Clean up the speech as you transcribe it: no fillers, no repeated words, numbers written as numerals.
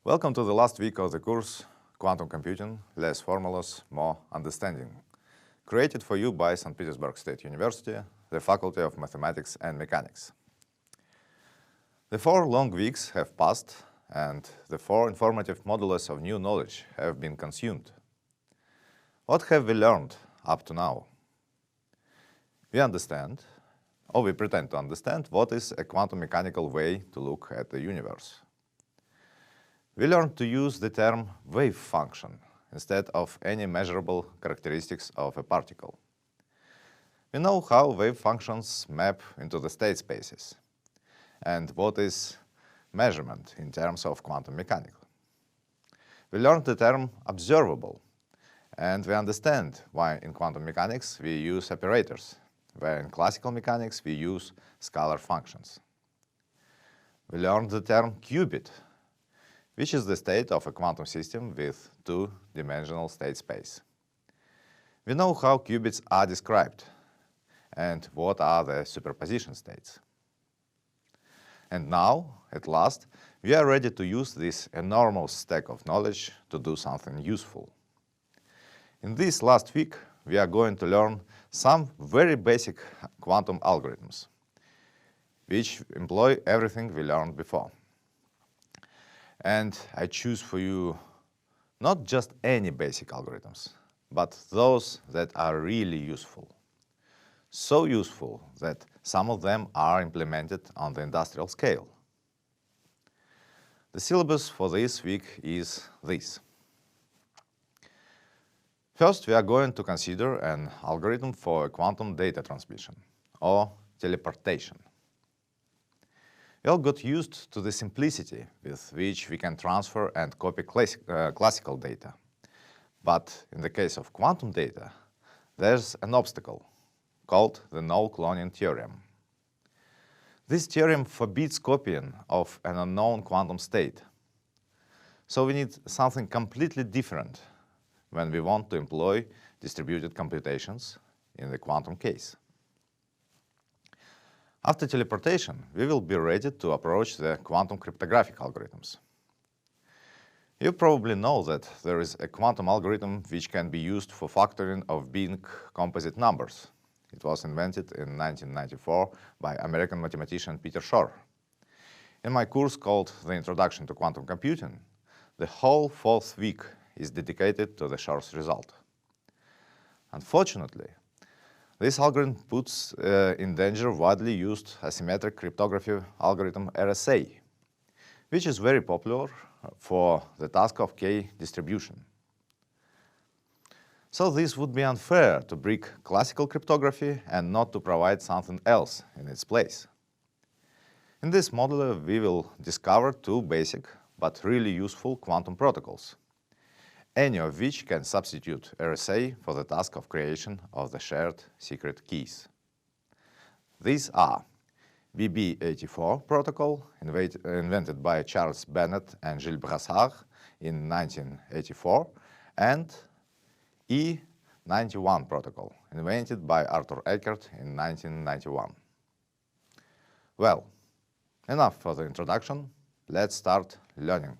Welcome to the last week of the course Quantum Computing, Less Formulas, More Understanding, created for you by St. Petersburg State University, the Faculty of Mathematics and Mechanics. The 4 long weeks have passed, and the 4 informative modules of new knowledge have been consumed. What have we learned up to now? We understand, or we pretend to understand, what is a quantum mechanical way to look at the universe. We learned to use the term wave function instead of any measurable characteristics of a particle. We know how wave functions map into the state spaces and what is measurement in terms of quantum mechanics. We learned the term observable, and we understand why in quantum mechanics we use operators, where in classical mechanics we use scalar functions. We learned the term qubit, which is the state of a quantum system with 2-dimensional state space. We know how qubits are described and what are the superposition states. And now, at last, we are ready to use this enormous stack of knowledge to do something useful. In this last week, we are going to learn some very basic quantum algorithms, which employ everything we learned before. And I choose for you not just any basic algorithms, but those that are really useful. So useful that some of them are implemented on the industrial scale. The syllabus for this week is this. First, we are going to consider an algorithm for quantum data transmission, or teleportation. We all got used to the simplicity with which we can transfer and copy classical data. But in the case of quantum data, there's an obstacle called the no-cloning theorem. This theorem forbids copying of an unknown quantum state. So we need something completely different when we want to employ distributed computations in the quantum case. After teleportation, we will be ready to approach the quantum cryptographic algorithms. You probably know that there is a quantum algorithm which can be used for factoring of big composite numbers. It was invented in 1994 by American mathematician Peter Shor. In my course called The Introduction to Quantum Computing, the whole 4th week is dedicated to the Shor's result. Unfortunately, this algorithm puts in danger widely used asymmetric cryptography algorithm RSA, which is very popular for the task of K distribution. So this would be unfair to break classical cryptography and not to provide something else in its place. In this module, we will discover 2 basic but really useful quantum protocols, any of which can substitute RSA for the task of creation of the shared secret keys. These are BB84 protocol, invented by Charles Bennett and Gilles Brassard in 1984, and E91 protocol, invented by Arthur Eckert in 1991. Well, enough for the introduction. Let's start learning.